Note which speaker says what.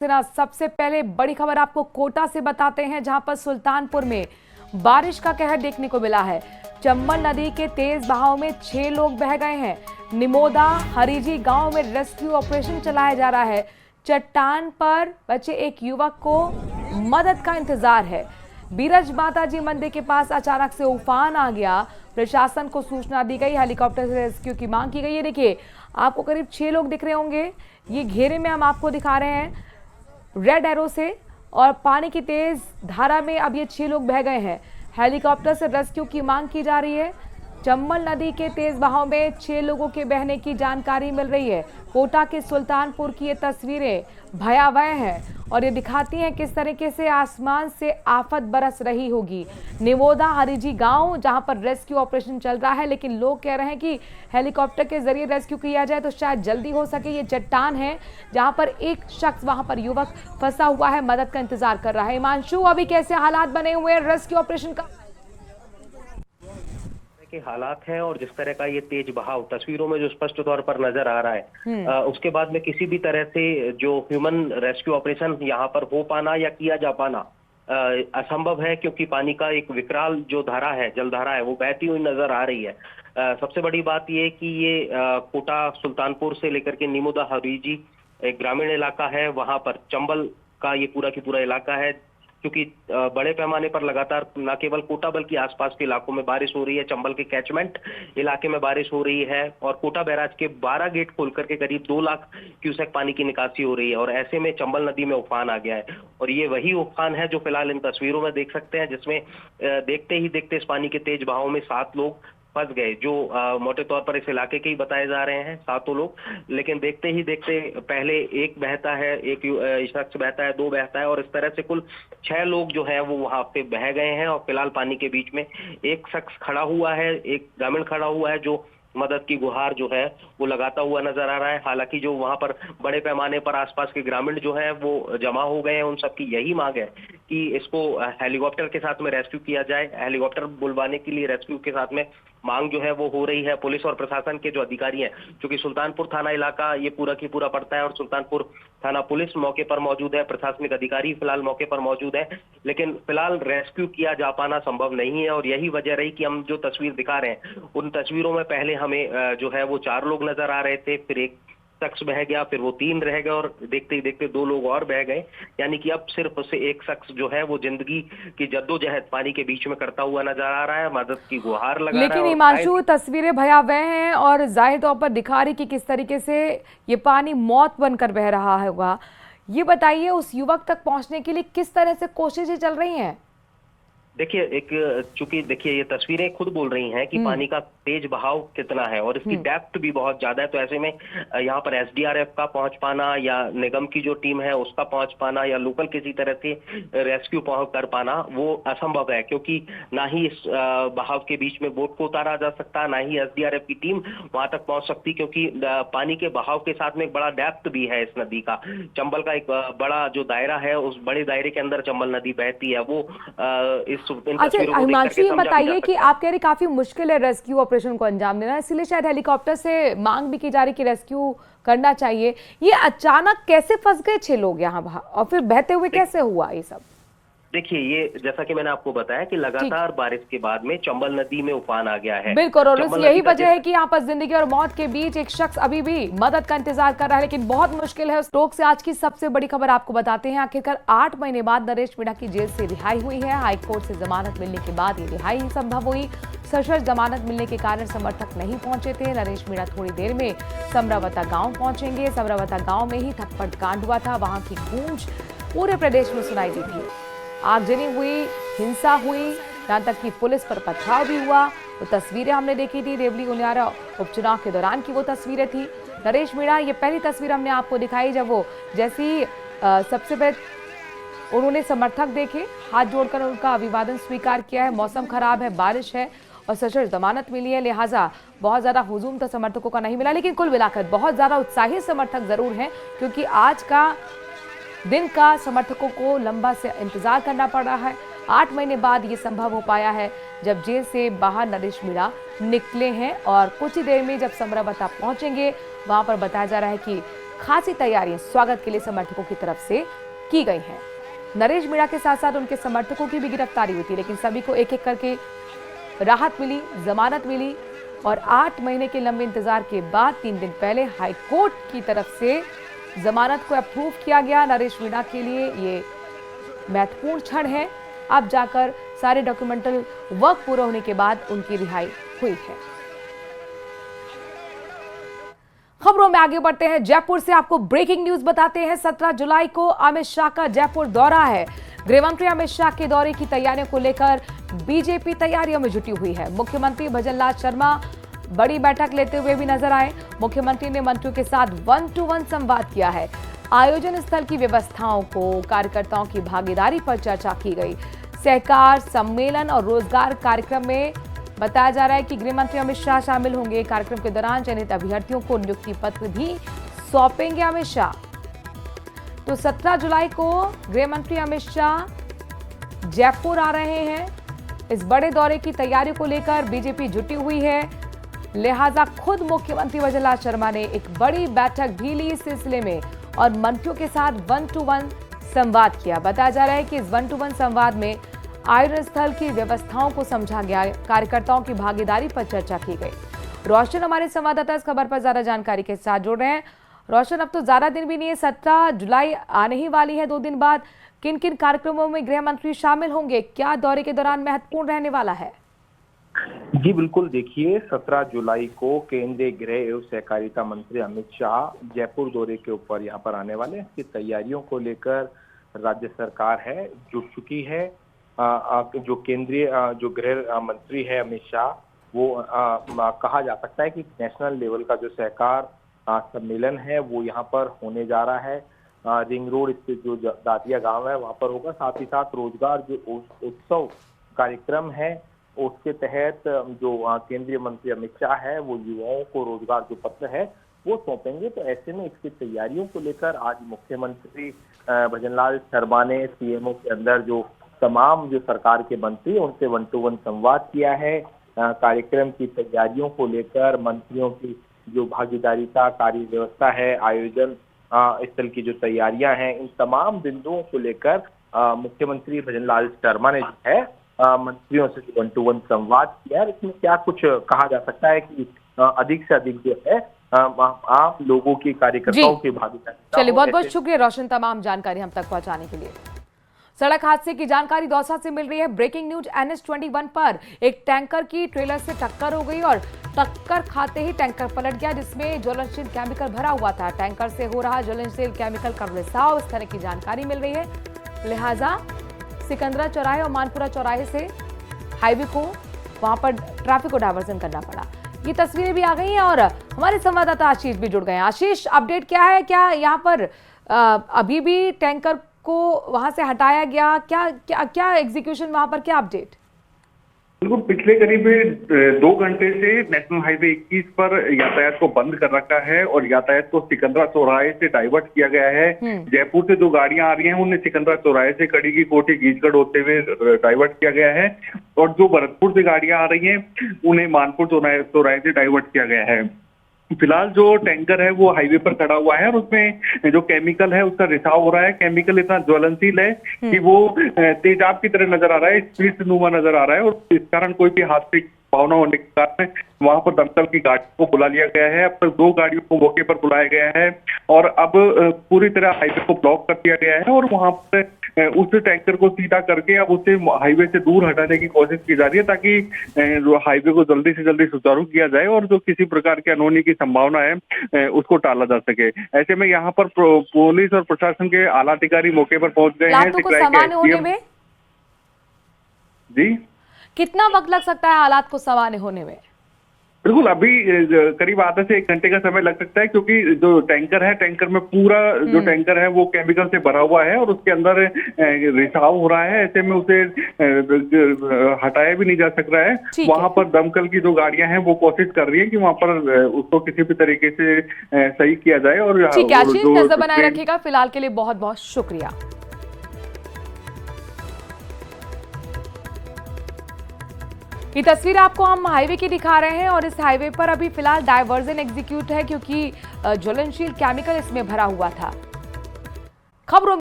Speaker 1: सबसे पहले बड़ी खबर आपको कोटा से बताते हैं, जहां पर सुल्तानपुर में बारिश का कहर देखने को मिला है। चंबल नदी के तेज बहाव में 6 लोग बह गए हैं। निमोदा हरिजी गांव में रेस्क्यू ऑपरेशन चलाया जा रहा है। चट्टान पर बचे एक युवक को मदद का इंतजार है। बीरज माता जी मंदिर के पास अचानक से उफान आ गया। प्रशासन को सूचना दी गई, हेलीकॉप्टर से रेस्क्यू की मांग की गई है। देखिए, आपको करीब 6 लोग दिख रहे होंगे। ये घेरे में हम आपको दिखा रहे हैं रेड एरो से, और पानी की तेज धारा में अब ये 6 लोग बह गए हैं। हेलीकॉप्टर से रेस्क्यू की मांग की जा रही है। चंबल नदी के तेज बहाव में 6 लोगों के बहने की जानकारी मिल रही है। कोटा के सुल्तानपुर की ये तस्वीरें भयावह हैं और ये दिखाती हैं किस तरीके से आसमान से आफत बरस रही होगी। निमोदा हरिजी गांव, जहां पर रेस्क्यू ऑपरेशन चल रहा है, लेकिन लोग कह रहे हैं कि हेलीकॉप्टर के जरिए रेस्क्यू किया जाए तो शायद जल्दी हो सके। ये चट्टान है जहां पर एक शख्स, वहां पर युवक फंसा हुआ है, मदद का इंतजार कर रहा है। हिमांशु, अभी कैसे हालात बने हुए हैं रेस्क्यू ऑपरेशन का?
Speaker 2: के हालात हैं और जिस तरह का ये तेज बहाव तस्वीरों में जो स्पष्ट तौर पर नजर आ रहा है, उसके बाद में किसी भी तरह से जो ह्यूमन रेस्क्यू ऑपरेशन यहाँ पर हो पाना या किया जा पाना असंभव है, क्योंकि पानी का एक विकराल जो धारा है, जलधारा है, वो बहती हुई नजर आ रही है। सबसे बड़ी बात ये कि ये कोटा सुल्तानपुर से लेकर के निमोदा हरीजी एक ग्रामीण इलाका है, वहां पर चंबल का ये पूरा की पूरा इलाका है। क्योंकि बड़े पैमाने पर लगातार न केवल कोटा बल्कि आसपास के इलाकों में बारिश हो रही है। चंबल के कैचमेंट इलाके में बारिश हो रही है और कोटा बैराज के 12 गेट खोल करके करीब 2 लाख क्यूसेक पानी की निकासी हो रही है। और ऐसे में चंबल नदी में उफान आ गया है और ये वही उफान है जो फिलहाल इन तस्वीरों में देख सकते हैं, जिसमें देखते ही देखते इस पानी के तेज बहाव में 7 लोग फंस गए, जो मोटे तौर पर इस इलाके के ही बताए जा रहे हैं, 7 लोग। लेकिन देखते ही देखते पहले एक बहता है, एक शख्स बहता है, 2 बहता है और इस तरह से कुल 6 लोग जो है वो वहां पे बह गए हैं। और फिलहाल पानी के बीच में एक शख्स खड़ा हुआ है, एक ग्रामीण खड़ा हुआ है जो मदद की गुहार जो है वो लगाता हुआ नजर आ रहा है। हालांकि जो वहां पर बड़े पैमाने पर आसपास के ग्रामीण जो है वो जमा हो गए हैं, उन सबकी यही मांग है कि इसको हेलीकॉप्टर के साथ में रेस्क्यू किया जाए। हेलीकॉप्टर बुलवाने के लिए रेस्क्यू के साथ में मांग जो है वो हो रही है। पुलिस और प्रशासन के जो अधिकारी हैं, क्योंकि सुल्तानपुर थाना इलाका ये पूरा की पूरा पड़ता है और सुल्तानपुर थाना पुलिस मौके पर मौजूद है, प्रशासनिक अधिकारी फिलहाल मौके पर मौजूद है, लेकिन फिलहाल रेस्क्यू किया जा पाना संभव नहीं है। और यही वजह रही कि हम जो तस्वीर दिखा रहे हैं, उन तस्वीरों में पहले हमें जो है वो 4 लोग नजर आ रहे थे, फिर एक शख्स बह गया, फिर वो 3 रह गए और देखते ही देखते 2 लोग और बह गए। यानी कि अब सिर्फ उसे एक शख्स जो है वो जिंदगी की जद्दोजहद पानी के बीच में करता हुआ नजर आ रहा है, मदद की गुहार लगा रहा है।
Speaker 1: लेकिन हिमांशु, तस्वीरें भयावह हैं और जाहिर तौर पर दिखा रही कि किस तरीके से ये पानी मौत बनकर बह रहा होगा। ये बताइए, उस युवक तक पहुंचने के लिए किस तरह से कोशिशें चल रही हैं?
Speaker 2: देखिए, चूंकि देखिए ये तस्वीरें खुद बोल रही हैं कि पानी का तेज बहाव कितना है और इसकी डेप्थ भी बहुत ज्यादा है। तो ऐसे में यहाँ पर एसडीआरएफ का पहुंच पाना या निगम की जो टीम है उसका पहुंच पाना या लोकल किसी तरह से रेस्क्यू कर पाना वो असंभव है, क्योंकि ना ही इस बहाव के बीच में बोट को उतारा जा सकता, ना ही एसडीआरएफ की टीम वहां तक पहुंच सकती, क्योंकि पानी के बहाव के साथ में एक बड़ा डेप्थ भी है इस नदी का। चंबल का एक बड़ा जो दायरा है, उस बड़े दायरे के अंदर चंबल नदी बहती है। वो इस
Speaker 1: अच्छा हिमांशु, ये बताइए कि आप कह रहे काफी मुश्किल है रेस्क्यू ऑपरेशन को अंजाम देना, इसलिए शायद हेलीकॉप्टर से मांग भी की जा रही कि रेस्क्यू करना चाहिए। ये अचानक कैसे फंस गए 6 लोग यहाँ और फिर बहते हुए कैसे हुआ ये सब?
Speaker 2: देखिए, ये जैसा कि मैंने आपको बताया कि लगातार बारिश के बाद में चंबल नदी में उफान आ गया है।
Speaker 1: बिल्कुल, और यही वजह है कि यहाँ पर जिंदगी और मौत के बीच एक शख्स अभी भी मदद का इंतजार कर रहा है, लेकिन बहुत मुश्किल है। उस लोग से आज की सबसे बड़ी खबर आपको बताते हैं। आखिरकार 8 महीने बाद नरेश मीणा की जेल से रिहाई हुई है। हाईकोर्ट से जमानत मिलने के बाद ये रिहाई संभव हुई। सशर्त जमानत मिलने के कारण समर्थक नहीं पहुंचे थे। नरेश मीणा थोड़ी देर में समरावता गांव पहुंचेंगे। समरावता गांव में ही थप्पड़ कांड हुआ था, वहां की गूंज पूरे प्रदेश में सुनाई दी थी। आगजनी हुई, हिंसा हुई, यहां तक कि पुलिस पर पथराव भी हुआ। वो तस्वीरें हमने देखी थी, देवली उनियारा उपचुनाव के दौरान की वो तस्वीरें थी। नरेश मीणा, ये पहली तस्वीर हमने आपको दिखाई जब वो जैसी सबसे पहले उन्होंने समर्थक देखे, हाथ जोड़कर उनका अभिवादन स्वीकार किया है। मौसम खराब है, बारिश है और सशर्त जमानत मिली है, लिहाजा बहुत ज्यादा हुजूम तो समर्थकों का नहीं मिला, लेकिन कुल मिलाकर बहुत ज्यादा उत्साही समर्थक जरूर हैं, क्योंकि आज का दिन का समर्थकों को लंबा से इंतजार करना पड़ रहा है। 8 महीने बाद ये संभव हो पाया है, जब जेल से बाहर नरेश मीणा निकले हैं और कुछ ही देर में जब समरावता पहुंचेंगे, वहां पर बताया जा रहा है कि खासी तैयारियां स्वागत के लिए समर्थकों की तरफ से की गई हैं। नरेश मीणा के साथ साथ उनके समर्थकों की भी गिरफ्तारी हुई थी, लेकिन सभी को एक एक करके राहत मिली, जमानत मिली और 8 महीने के लंबे इंतजार के बाद 3 दिन पहले हाई कोर्ट की तरफ से जमानत को अप्रूव किया गया। नरेश मीणा के लिए ये महत्वपूर्ण क्षण है। अब जाकर सारे डॉक्यूमेंटल वर्क पूरा होने के बाद उनकी रिहाई हुई है। खबरों में आगे बढ़ते हैं। जयपुर से आपको ब्रेकिंग न्यूज बताते हैं। 17 जुलाई को अमित शाह का जयपुर दौरा है। गृहमंत्री अमित शाह के दौरे की तैयारियों को लेकर बीजेपी तैयारियों में जुटी हुई है। मुख्यमंत्री भजनलाल शर्मा बड़ी बैठक लेते हुए भी नजर आए। मुख्यमंत्री ने मंत्रियों के साथ 1-to-1 संवाद किया है। आयोजन स्थल की व्यवस्थाओं को, कार्यकर्ताओं की भागीदारी पर चर्चा की गई। सहकार सम्मेलन और रोजगार कार्यक्रम में बताया जा रहा है कि गृहमंत्री अमित शाह शामिल होंगे। कार्यक्रम के दौरान चयनित अभ्यर्थियों को नियुक्ति पत्र भी सौंपेंगे अमित शाह। तो 17 जुलाई को गृहमंत्री अमित शाह जयपुर आ रहे हैं। इस बड़े दौरे की तैयारी को लेकर बीजेपी जुटी हुई है, लिहाजा खुद मुख्यमंत्री भजनलाल शर्मा ने एक बड़ी बैठक भी ली इस सिलसिले में और मंत्रियों के साथ 1-to-1 संवाद किया। बताया जा रहा है कि इस 1-to-1 संवाद में आयोजन स्थल की व्यवस्थाओं को समझा गया, कार्यकर्ताओं की भागीदारी पर चर्चा की गई। रोशन हमारे संवाददाता इस खबर पर ज्यादा जानकारी के साथ जुड़ रहे हैं। रोशन, अब तो ज्यादा दिन भी नहीं है, 17 जुलाई आने ही वाली है 2 दिन बाद। किन किन कार्यक्रमों में गृह मंत्री शामिल होंगे, क्या दौरे के दौरान महत्वपूर्ण रहने वाला है?
Speaker 3: जी बिल्कुल, देखिए 17 जुलाई को केंद्रीय गृह एवं सहकारिता मंत्री अमित शाह जयपुर दौरे के ऊपर यहाँ पर आने वाले हैं। इसकी तैयारियों को लेकर राज्य सरकार है जुट चुकी है। जो केंद्रीय जो गृह मंत्री है अमित शाह, वो कहा जा सकता है कि नेशनल लेवल का जो सहकार सम्मेलन है वो यहाँ पर होने जा रहा है। रिंग रोड स्थित जो दादिया गांव है वहां पर होगा। साथ ही साथ रोजगार जो उत्सव कार्यक्रम है उसके तहत जो केंद्रीय मंत्री अमित शाह है वो युवाओं को रोजगार जो पत्र है वो सौंपेंगे। तो ऐसे में इसकी तैयारियों को लेकर आज मुख्यमंत्री भजनलाल शर्मा ने सीएमओ के अंदर जो तमाम जो सरकार के मंत्री उनसे 1-to-1 संवाद किया है। कार्यक्रम की तैयारियों को लेकर मंत्रियों की जो भागीदारी का कार्य व्यवस्था है, आयोजन स्थल की जो तैयारियां हैं, इन तमाम बिंदुओं को लेकर मुख्यमंत्री भजनलाल शर्मा ने जो है मंत्रियों से 1-to-1 संवाद किया। इसमें क्या कुछ कहा जा सकता है कि अधिक से अधिक जो है आम लोगों की, कार्यकर्ताओं की भागीदारी।
Speaker 1: चलिए, बहुत बहुत शुक्रिया रोशन तमाम जानकारी हम तक पहुंचाने के लिए। सड़क हादसे की जानकारी दौसा से मिल रही है। ब्रेकिंग न्यूज, NH-21 पर एक टैंकर की ट्रेलर से टक्कर हो गई और टक्कर खाते ही टैंकर पलट गया जिसमें ज्वलनशील केमिकल भरा हुआ था। टैंकर से हो रहा ज्वलनशील केमिकल का रिसाव, इस तरह की जानकारी मिल रही है। लिहाजा सिकंदरा चौराहे और मानपुरा चौराहे से हाईवे को, वहां पर ट्रैफिक को डायवर्जन करना पड़ा। ये तस्वीरें भी आ गई हैं और हमारे संवाददाता आशीष भी जुड़ गए हैं। आशीष, अपडेट क्या है? क्या यहाँ पर अभी भी टैंकर को वहां से हटाया गया? क्या क्या क्या एग्जीक्यूशन वहां पर, क्या अपडेट?
Speaker 4: बिल्कुल, पिछले करीब 2 घंटे से नेशनल हाईवे 21 पर यातायात को बंद कर रखा है और यातायात को सिकंदरा चौराहे से डाइवर्ट किया गया है। जयपुर से जो गाड़ियां आ रही हैं उन्हें सिकंदरा चौराहे से कड़ी की कोठी गीजगढ़ होते हुए डाइवर्ट किया गया है और जो भरतपुर से गाड़ियां आ रही हैं उन्हें मानपुर चौराहे से डाइवर्ट किया गया है। फिलहाल जो टैंकर है वो हाईवे पर खड़ा हुआ है और उसमें जो केमिकल है उसका रिसाव हो रहा है। केमिकल इतना ज्वलनशील है कि वो तेजाब की तरह नजर आ रहा है, स्पीड नुमा नजर आ रहा है और इस कारण कोई भी हादसे की भावना होने के कारण वहां पर दमकल की गाड़ी को बुला लिया गया है। अब तक 2 गाड़ियों को मौके पर बुलाया गया है और अब पूरी तरह हाईवे को ब्लॉक कर दिया गया है और वहां पर उस टैंकर को सीधा करके अब उसे हाईवे से दूर हटाने की कोशिश की जा रही है ताकि हाईवे को जल्दी से जल्दी सुचारू किया जाए और जो किसी प्रकार की अनहोनी की संभावना है उसको टाला जा सके। ऐसे में यहाँ पर पुलिस और प्रशासन के आला अधिकारी मौके पर पहुंच गए हैं। जी,
Speaker 1: कितना वक्त लग सकता है हालात को सामान्य होने में?
Speaker 4: बिल्कुल, अभी करीब आधा से 1 घंटे का समय लग सकता है क्योंकि जो टैंकर है, टैंकर में पूरा जो टैंकर है वो केमिकल से भरा हुआ है और उसके अंदर रिसाव हो रहा है। ऐसे में उसे हटाया भी नहीं जा सक रहा है। वहां पर दमकल की जो गाड़ियां हैं वो कोशिश कर रही है कि वहां पर उसको किसी भी तरीके से सही किया जाए। और
Speaker 1: ठीक है आशीष, नजर बनाए रखिएगा। फिलहाल के लिए बहुत बहुत शुक्रिया। ये तस्वीर आपको हम हाईवे की दिखा रहे हैं और इस हाईवे पर अभी फिलहाल डायवर्जन एग्जीक्यूट है क्योंकि ज्वलनशील केमिकल इसमें भरा हुआ था। खबरों